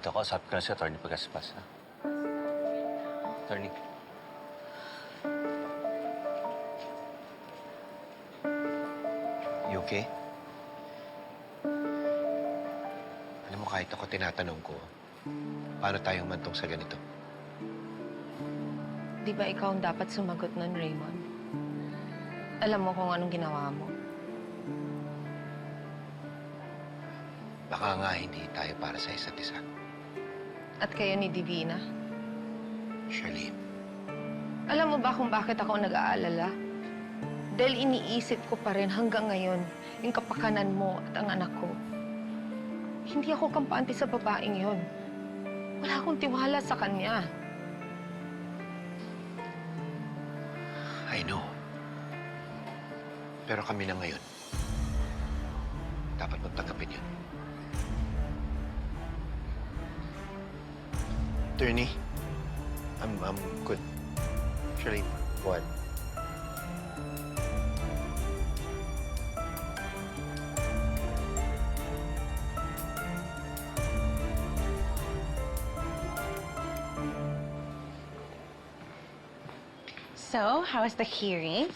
dito, kausap ko na si Atty. Pagaspas, ha? Attorney. You okay? Alam mo, kahit ako tinatanong ko, paano tayong mantong sa ganito? Di ba ikaw ang dapat sumagot nun, Raymond? Alam mo kung anong ginawa mo. Baka nga hindi tayo para sa isa't isa. At kayo ni Divina. Charlene, Alam mo ba kung bakit ako nag-aalala? Dahil iniisip ko pa rin hanggang ngayon yung kapakanan mo at ang anak ko. Hindi ako kampante sa babaeng yon. Wala akong tiwala sa kanya. I know. Pero kami na ngayon. Dapat mong tanggapin yun. Attorney, I'm good. Charlene, go ahead. So, how was the hearing?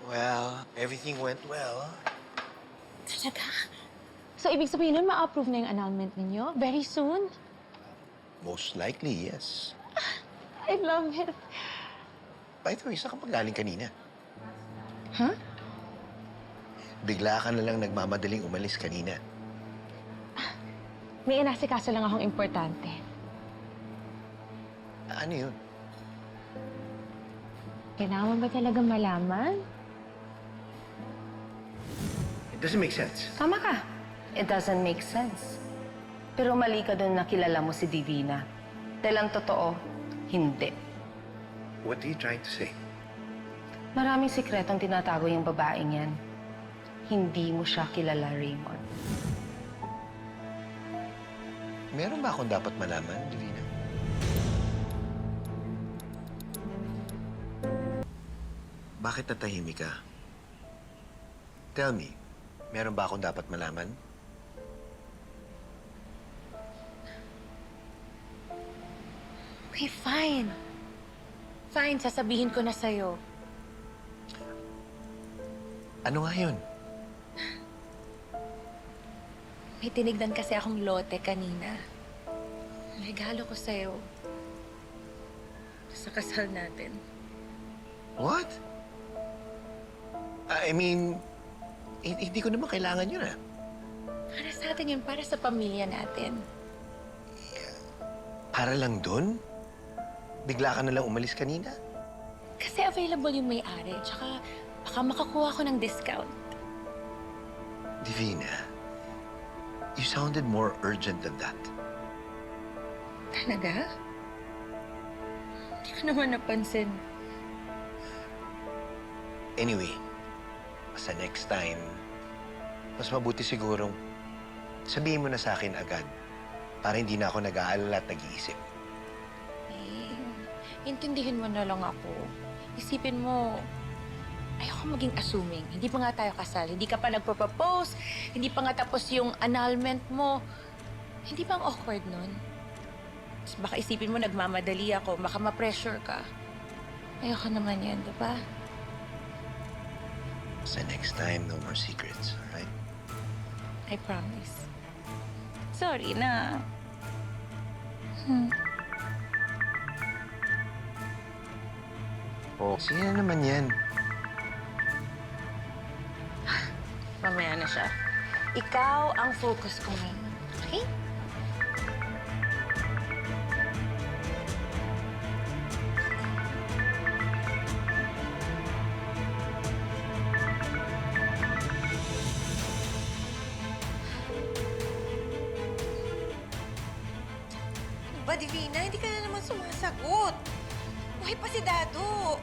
Well, everything went well. Talaga? So, ibig sabihin nun, ma-approve na yung annulment ninyo? Very soon? Most likely, yes. I love it. By the way, saan ka paggaling kanina? Huh? Bigla ka na lang nagmamadaling umalis kanina. May inasikaso lang akong importante. Ano yun? Kailangan mo ba talaga malaman? It doesn't make sense. Tama ka. It doesn't make sense. Pero mali ka dun na kilala mo si Divina. Dahil ang totoo, hindi. What are you trying to say? Maraming sikretong tinatago yung babaeng yan. Hindi mo siya kilala, Raymond. Meron ba akong dapat malaman, Divina? Bakit natahimik ka? Tell me, meron ba akong dapat malaman? Okay, fine. Fine, sasabihin ko na sa'yo. Ano nga yun? May tinignan kasi akong lote kanina. Regalo ko sa'yo. Sa kasal natin. What? I mean, hindi ko naman kailangan yun, ah. Para sa atin yun, para sa pamilya natin. Para lang dun? Bigla ka na lang umalis kanina? Kasi available yung may-ari, tsaka baka makakuha ko ng discount. Divina, you sounded more urgent than that. Talaga? Hindi ko naman napansin. Anyway, sa next time, mas mabuti sigurong sabihin mo na sa akin agad para hindi na ako nag-aalala at nag-iisip. Intindihin mo na lang ako. Isipin mo, ayoko maging assuming. Hindi pa nga tayo kasal. Hindi ka pa nagpo-propose. Hindi pa nga tapos yung annulment mo. Hindi ba ang awkward nun? Tapos baka isipin mo nagmamadali ako. Baka ma-pressure ka. Ayoko naman yan, di ba? Sa next time, no more secrets, alright? I promise. Sorry na. Oh, sino naman yan? Mamaya na siya. Ikaw ang focus ko ngayon. Okay? Ba, Divina, hindi ka na naman sumasagot. Buhay pa si Dado.